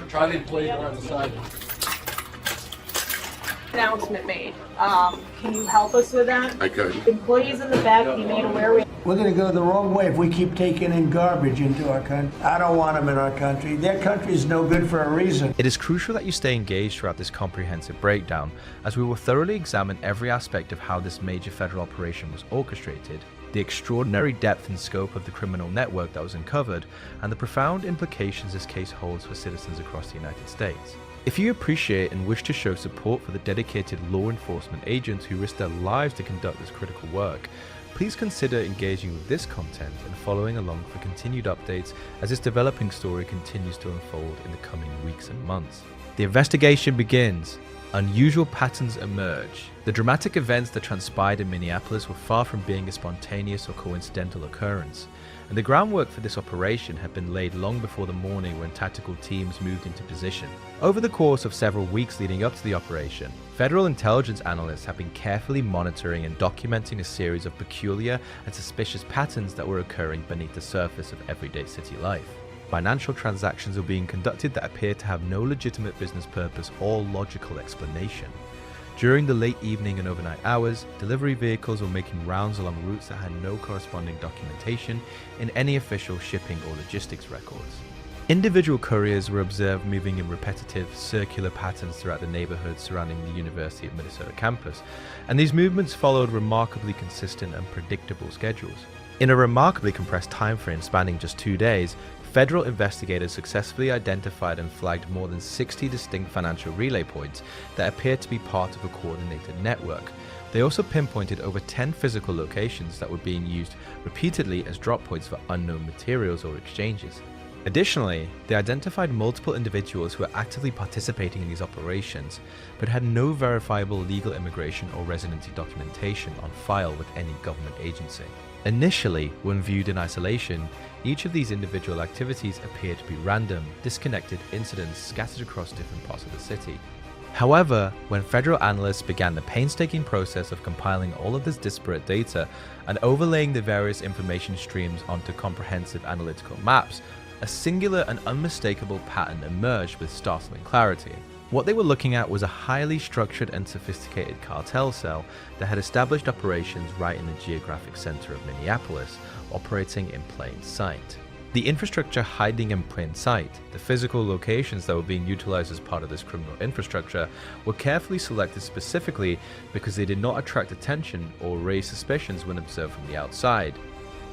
Charlie plate on the side. Announcement made. Can you help us with that? I could. Employees in the back be made aware. We're going to go the wrong way if we keep taking in garbage into our country. I don't want them in our country. Their country is no good for a reason. It is crucial that you stay engaged throughout this comprehensive breakdown, as we will thoroughly examine every aspect of how this major federal operation was orchestrated, the extraordinary depth and scope of the criminal network that was uncovered, and the profound implications this case holds for citizens across the United States. If you appreciate and wish to show support for the dedicated law enforcement agents who risk their lives to conduct this critical work, please consider engaging with this content and following along for continued updates as this developing story continues to unfold in the coming weeks and months. The investigation begins. Unusual patterns emerge. The dramatic events that transpired in Minneapolis were far from being a spontaneous or coincidental occurrence, and the groundwork for this operation had been laid long before the morning when tactical teams moved into position. Over the course of several weeks leading up to the operation, federal intelligence analysts have been carefully monitoring and documenting a series of peculiar and suspicious patterns that were occurring beneath the surface of everyday city life. Financial transactions were being conducted that appeared to have no legitimate business purpose or logical explanation. During the late evening and overnight hours, delivery vehicles were making rounds along routes that had no corresponding documentation in any official shipping or logistics records. Individual couriers were observed moving in repetitive, circular patterns throughout the neighborhoods surrounding the University of Minnesota campus, and these movements followed remarkably consistent and predictable schedules. In a remarkably compressed time frame spanning just 2 days, federal investigators successfully identified and flagged more than 60 distinct financial relay points that appeared to be part of a coordinated network. They also pinpointed over 10 physical locations that were being used repeatedly as drop points for unknown materials or exchanges. Additionally, they identified multiple individuals who were actively participating in these operations, but had no verifiable legal immigration or residency documentation on file with any government agency. Initially, when viewed in isolation, each of these individual activities appeared to be random, disconnected incidents scattered across different parts of the city. However, when federal analysts began the painstaking process of compiling all of this disparate data and overlaying the various information streams onto comprehensive analytical maps, a singular and unmistakable pattern emerged with startling clarity. What they were looking at was a highly structured and sophisticated cartel cell that had established operations right in the geographic center of Minneapolis, operating in plain sight. The infrastructure hiding in plain sight, the physical locations that were being utilized as part of this criminal infrastructure, were carefully selected specifically because they did not attract attention or raise suspicions when observed from the outside.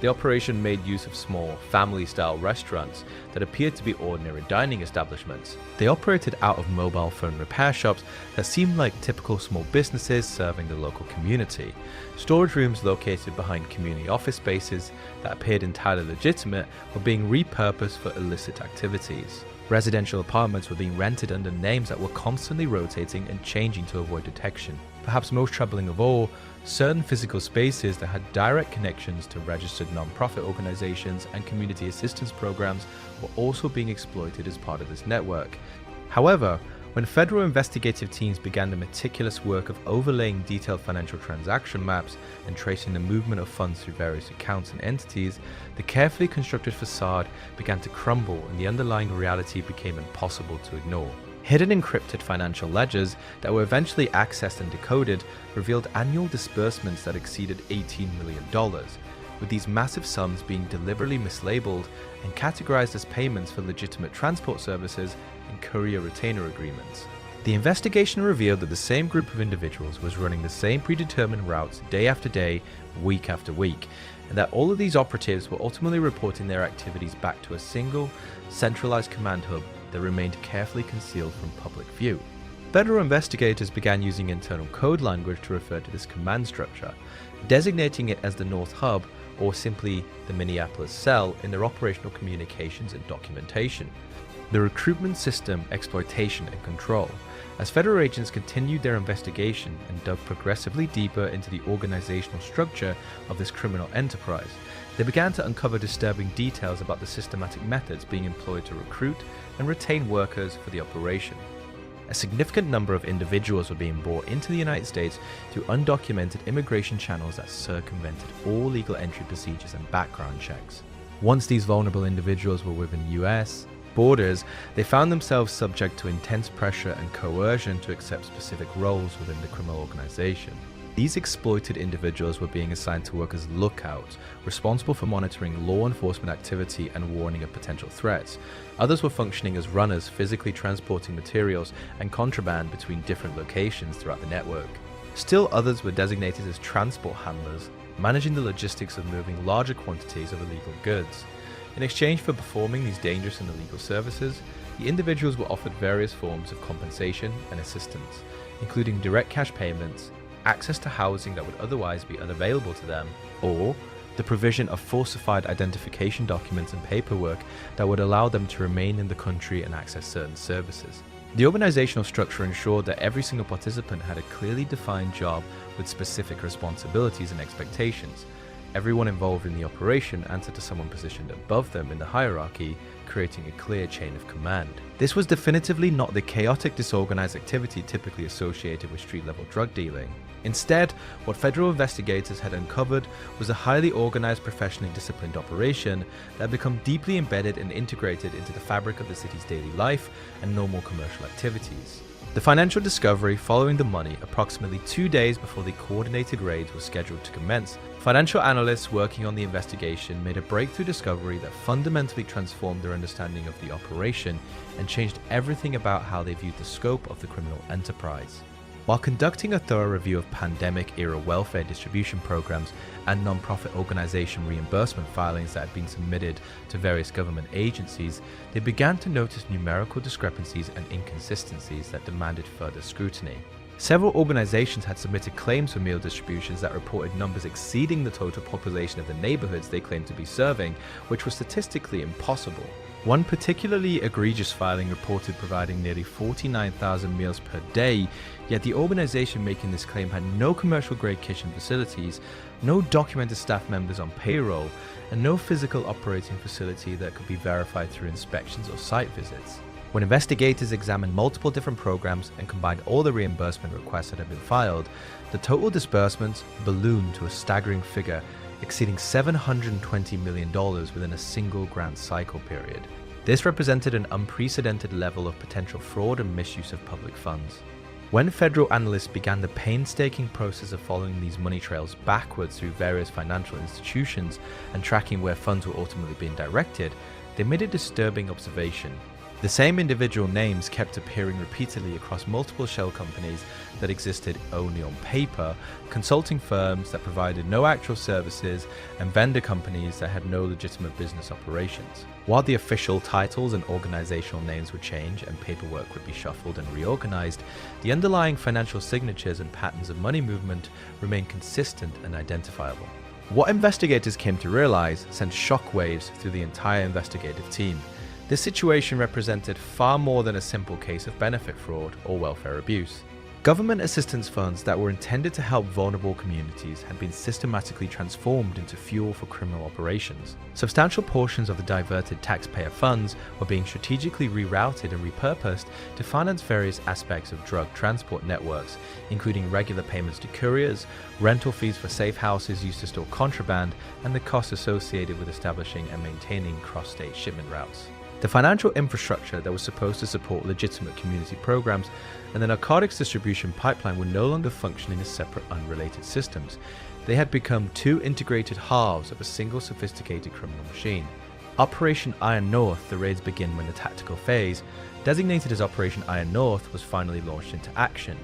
The operation made use of small, family-style restaurants that appeared to be ordinary dining establishments. They operated out of mobile phone repair shops that seemed like typical small businesses serving the local community. Storage rooms located behind community office spaces that appeared entirely legitimate were being repurposed for illicit activities. Residential apartments were being rented under names that were constantly rotating and changing to avoid detection. Perhaps most troubling of all, certain physical spaces that had direct connections to registered non-profit organizations and community assistance programs were also being exploited as part of this network. However, when federal investigative teams began the meticulous work of overlaying detailed financial transaction maps and tracing the movement of funds through various accounts and entities, the carefully constructed facade began to crumble and the underlying reality became impossible to ignore. Hidden encrypted financial ledgers that were eventually accessed and decoded revealed annual disbursements that exceeded $18 million, with these massive sums being deliberately mislabeled and categorized as payments for legitimate transport services and courier retainer agreements. The investigation revealed that the same group of individuals was running the same predetermined routes day after day, week after week, and that all of these operatives were ultimately reporting their activities back to a single, centralized command hub that remained carefully concealed from public view. Federal investigators began using internal code language to refer to this command structure, designating it as the North Hub or simply the Minneapolis Cell in their operational communications and documentation. The recruitment system, exploitation, and control. As federal agents continued their investigation and dug progressively deeper into the organizational structure of this criminal enterprise, they began to uncover disturbing details about the systematic methods being employed to recruit and retain workers for the operation. A significant number of individuals were being brought into the United States through undocumented immigration channels that circumvented all legal entry procedures and background checks. Once these vulnerable individuals were within the US, borders, they found themselves subject to intense pressure and coercion to accept specific roles within the criminal organization. These exploited individuals were being assigned to work as lookouts, responsible for monitoring law enforcement activity and warning of potential threats. Others were functioning as runners, physically transporting materials and contraband between different locations throughout the network. Still others were designated as transport handlers, managing the logistics of moving larger quantities of illegal goods. In exchange for performing these dangerous and illegal services, the individuals were offered various forms of compensation and assistance, including direct cash payments, access to housing that would otherwise be unavailable to them, or the provision of falsified identification documents and paperwork that would allow them to remain in the country and access certain services. The organizational structure ensured that every single participant had a clearly defined job with specific responsibilities and expectations. Everyone involved in the operation answered to someone positioned above them in the hierarchy, creating a clear chain of command. This was definitively not the chaotic, disorganized activity typically associated with street-level drug dealing. Instead, what federal investigators had uncovered was a highly organized, professionally disciplined operation that had become deeply embedded and integrated into the fabric of the city's daily life and normal commercial activities. The financial discovery following the money approximately 2 days before the coordinated raids were scheduled to commence. Financial analysts working on the investigation made a breakthrough discovery that fundamentally transformed their understanding of the operation and changed everything about how they viewed the scope of the criminal enterprise. While conducting a thorough review of pandemic-era welfare distribution programs and non-profit organization reimbursement filings that had been submitted to various government agencies, they began to notice numerical discrepancies and inconsistencies that demanded further scrutiny. Several organizations had submitted claims for meal distributions that reported numbers exceeding the total population of the neighborhoods they claimed to be serving, which was statistically impossible. One particularly egregious filing reported providing nearly 49,000 meals per day, yet the organization making this claim had no commercial-grade kitchen facilities, no documented staff members on payroll, and no physical operating facility that could be verified through inspections or site visits. When investigators examined multiple different programs and combined all the reimbursement requests that had been filed, the total disbursements ballooned to a staggering figure exceeding $720 million within a single grant cycle period. This represented an unprecedented level of potential fraud and misuse of public funds. When federal analysts began the painstaking process of following these money trails backwards through various financial institutions and tracking where funds were ultimately being directed, they made a disturbing observation. The same individual names kept appearing repeatedly across multiple shell companies that existed only on paper, consulting firms that provided no actual services, and vendor companies that had no legitimate business operations. While the official titles and organizational names would change and paperwork would be shuffled and reorganized, the underlying financial signatures and patterns of money movement remained consistent and identifiable. What investigators came to realize sent shockwaves through the entire investigative team. This situation represented far more than a simple case of benefit fraud or welfare abuse. Government assistance funds that were intended to help vulnerable communities had been systematically transformed into fuel for criminal operations. Substantial portions of the diverted taxpayer funds were being strategically rerouted and repurposed to finance various aspects of drug transport networks, including regular payments to couriers, rental fees for safe houses used to store contraband, and the costs associated with establishing and maintaining cross-state shipment routes. The financial infrastructure that was supposed to support legitimate community programs and the narcotics distribution pipeline were no longer functioning as separate, unrelated systems. They had become two integrated halves of a single sophisticated criminal machine. Operation Iron North, the raids begin when the tactical phase, designated as Operation Iron North, was finally launched into action.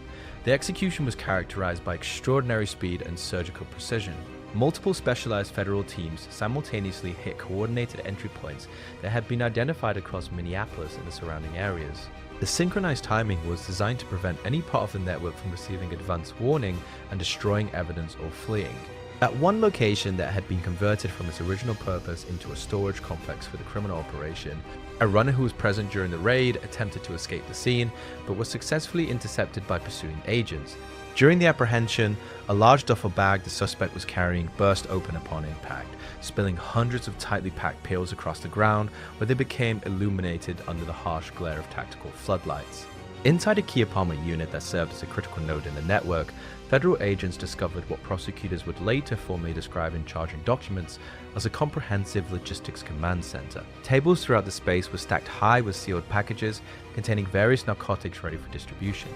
The execution was characterized by extraordinary speed and surgical precision. Multiple specialized federal teams simultaneously hit coordinated entry points that had been identified across Minneapolis and the surrounding areas. The synchronized timing was designed to prevent any part of the network from receiving advance warning and destroying evidence or fleeing. At one location that had been converted from its original purpose into a storage complex for the criminal operation, a runner who was present during the raid attempted to escape the scene, but was successfully intercepted by pursuing agents. During the apprehension, a large duffel bag the suspect was carrying burst open upon impact, spilling hundreds of tightly packed pills across the ground, where they became illuminated under the harsh glare of tactical floodlights. Inside a key apartment unit that served as a critical node in the network, federal agents discovered what prosecutors would later formally describe in charging documents as a comprehensive logistics command center. Tables throughout the space were stacked high with sealed packages containing various narcotics ready for distribution.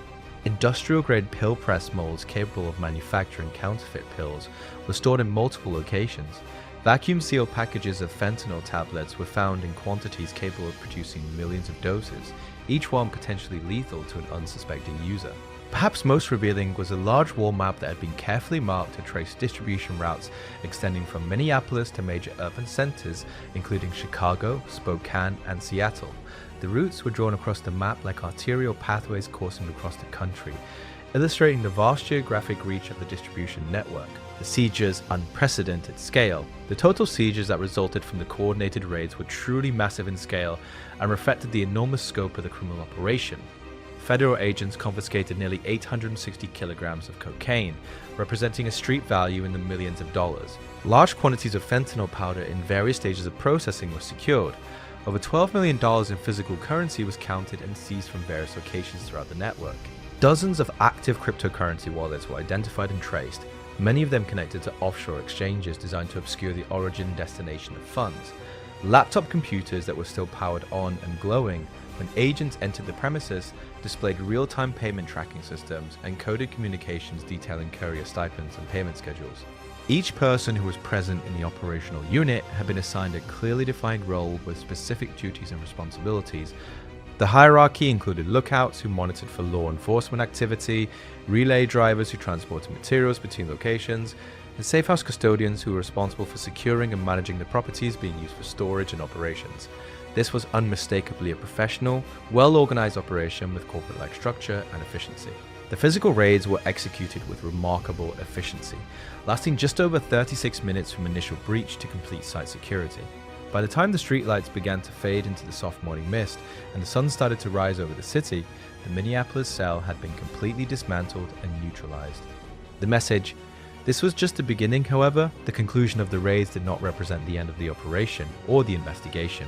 Industrial-grade pill press molds capable of manufacturing counterfeit pills were stored in multiple locations. Vacuum-sealed packages of fentanyl tablets were found in quantities capable of producing millions of doses, each one potentially lethal to an unsuspecting user. Perhaps most revealing was a large wall map that had been carefully marked to trace distribution routes extending from Minneapolis to major urban centers, including Chicago, Spokane, and Seattle. The routes were drawn across the map like arterial pathways coursing across the country, illustrating the vast geographic reach of the distribution network. The siege's unprecedented scale. The total sieges that resulted from the coordinated raids were truly massive in scale and reflected the enormous scope of the criminal operation. Federal agents confiscated nearly 860 kilograms of cocaine, representing a street value in the millions of dollars. Large quantities of fentanyl powder in various stages of processing were secured. Over $12 million in physical currency was counted and seized from various locations throughout the network. Dozens of active cryptocurrency wallets were identified and traced, many of them connected to offshore exchanges designed to obscure the origin and destination of funds. Laptop computers that were still powered on and glowing when agents entered the premises displayed real-time payment tracking systems and coded communications detailing courier stipends and payment schedules. Each person who was present in the operational unit had been assigned a clearly defined role with specific duties and responsibilities. The hierarchy included lookouts who monitored for law enforcement activity, relay drivers who transported materials between locations, and safehouse custodians who were responsible for securing and managing the properties being used for storage and operations. This was unmistakably a professional, well-organized operation with corporate-like structure and efficiency. The physical raids were executed with remarkable efficiency, lasting just over 36 minutes from initial breach to complete site security. By the time the streetlights began to fade into the soft morning mist and the sun started to rise over the city, the Minneapolis cell had been completely dismantled and neutralized. The message: this was just the beginning, however. The conclusion of the raids did not represent the end of the operation or the investigation.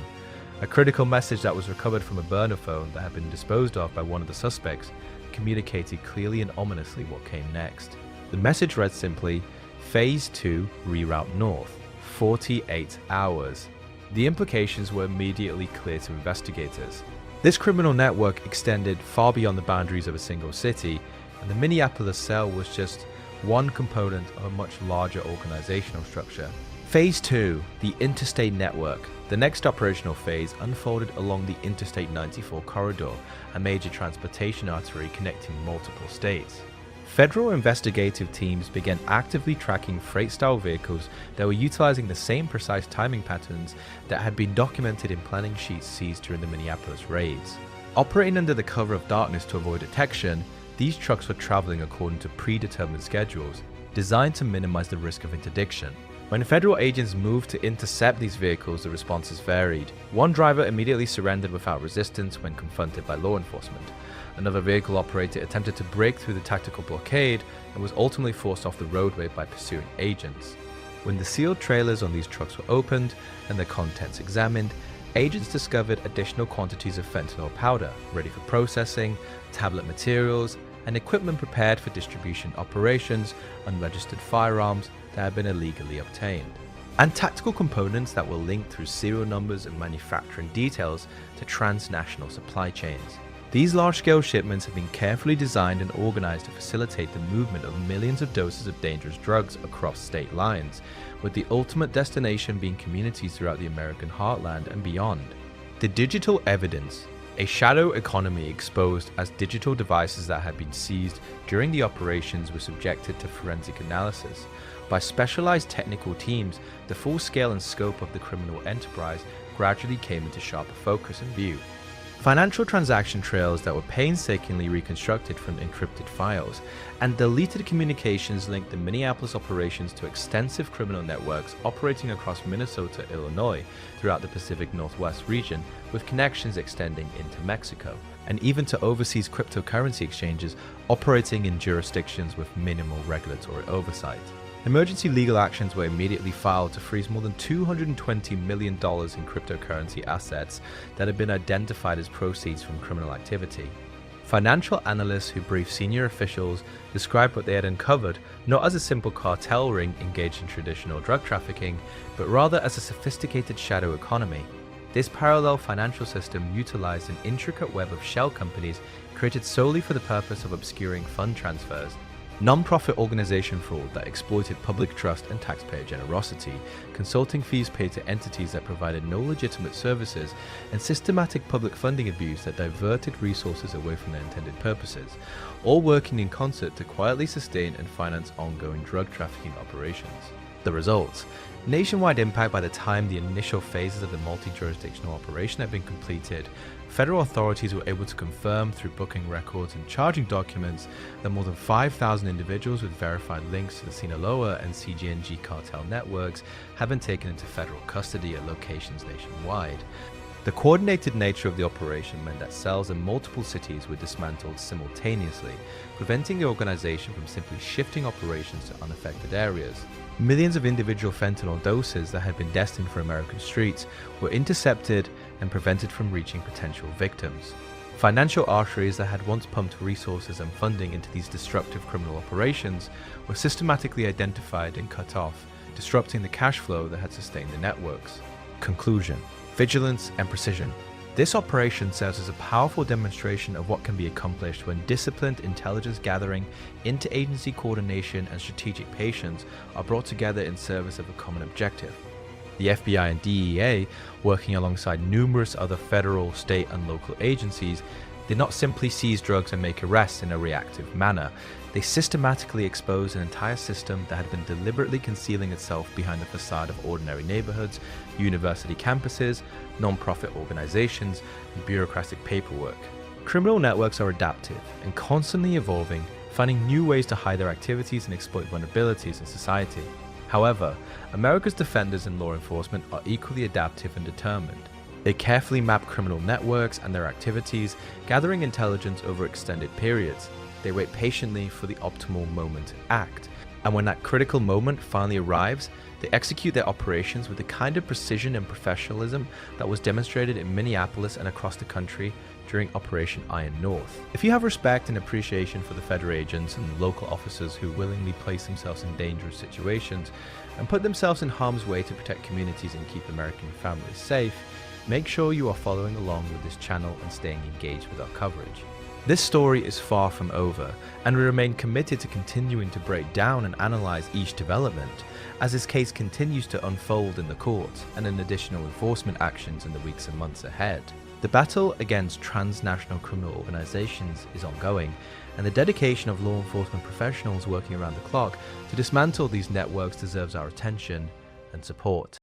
A critical message that was recovered from a burner phone that had been disposed of by one of the suspects communicated clearly and ominously what came next. The message read simply, Phase 2 reroute north, 48 hours. The implications were immediately clear to investigators. This criminal network extended far beyond the boundaries of a single city, and the Minneapolis cell was just one component of a much larger organizational structure. Phase 2, the interstate network. The next operational phase unfolded along the Interstate 94 corridor, a major transportation artery connecting multiple states. Federal investigative teams began actively tracking freight-style vehicles that were utilizing the same precise timing patterns that had been documented in planning sheets seized during the Minneapolis raids. Operating under the cover of darkness to avoid detection, these trucks were traveling according to predetermined schedules, designed to minimize the risk of interdiction. When federal agents moved to intercept these vehicles, the responses varied. One driver immediately surrendered without resistance when confronted by law enforcement. Another vehicle operator attempted to break through the tactical blockade and was ultimately forced off the roadway by pursuing agents. When the sealed trailers on these trucks were opened and their contents examined, agents discovered additional quantities of fentanyl powder, ready for processing, tablet materials, and equipment prepared for distribution operations, unregistered firearms that had been illegally obtained, and tactical components that were linked through serial numbers and manufacturing details to transnational supply chains. These large-scale shipments have been carefully designed and organized to facilitate the movement of millions of doses of dangerous drugs across state lines, with the ultimate destination being communities throughout the American heartland and beyond. The digital evidence, a shadow economy exposed as digital devices that had been seized during the operations were subjected to forensic analysis. By specialized technical teams, the full scale and scope of the criminal enterprise gradually came into sharper focus and view. Financial transaction trails that were painstakingly reconstructed from encrypted files, and deleted communications linked the Minneapolis operations to extensive criminal networks operating across Minnesota, Illinois, throughout the Pacific Northwest region, with connections extending into Mexico, and even to overseas cryptocurrency exchanges operating in jurisdictions with minimal regulatory oversight. Emergency legal actions were immediately filed to freeze more than $220 million in cryptocurrency assets that had been identified as proceeds from criminal activity. Financial analysts who briefed senior officials described what they had uncovered not as a simple cartel ring engaged in traditional drug trafficking, but rather as a sophisticated shadow economy. This parallel financial system utilized an intricate web of shell companies created solely for the purpose of obscuring fund transfers, non-profit organization fraud that exploited public trust and taxpayer generosity, consulting fees paid to entities that provided no legitimate services, and systematic public funding abuse that diverted resources away from their intended purposes, all working in concert to quietly sustain and finance ongoing drug trafficking operations. The results: nationwide impact by the time the initial phases of the multi-jurisdictional operation had been completed. Federal authorities were able to confirm through booking records and charging documents that more than 5,000 individuals with verified links to the Sinaloa and CJNG cartel networks had been taken into federal custody at locations nationwide. The coordinated nature of the operation meant that cells in multiple cities were dismantled simultaneously, preventing the organization from simply shifting operations to unaffected areas. Millions of individual fentanyl doses that had been destined for American streets were intercepted and prevented from reaching potential victims. Financial arteries that had once pumped resources and funding into these destructive criminal operations were systematically identified and cut off, disrupting the cash flow that had sustained the networks. Conclusion: vigilance and precision. This operation serves as a powerful demonstration of what can be accomplished when disciplined intelligence gathering, interagency coordination, and strategic patience are brought together in service of a common objective. The FBI and DEA, working alongside numerous other federal, state, and local agencies, did not simply seize drugs and make arrests in a reactive manner. They systematically exposed an entire system that had been deliberately concealing itself behind the facade of ordinary neighborhoods, university campuses, non-profit organizations, and bureaucratic paperwork. Criminal networks are adaptive and constantly evolving, finding new ways to hide their activities and exploit vulnerabilities in society. However, America's defenders and law enforcement are equally adaptive and determined. They carefully map criminal networks and their activities, gathering intelligence over extended periods. They wait patiently for the optimal moment to act. And when that critical moment finally arrives, they execute their operations with the kind of precision and professionalism that was demonstrated in Minneapolis and across the country during Operation Iron North. If you have respect and appreciation for the federal agents and local officers who willingly place themselves in dangerous situations and put themselves in harm's way to protect communities and keep American families safe, make sure you are following along with this channel and staying engaged with our coverage. This story is far from over, and we remain committed to continuing to break down and analyze each development as this case continues to unfold in the courts and in additional enforcement actions in the weeks and months ahead. The battle against transnational criminal organizations is ongoing, and the dedication of law enforcement professionals working around the clock to dismantle these networks deserves our attention and support.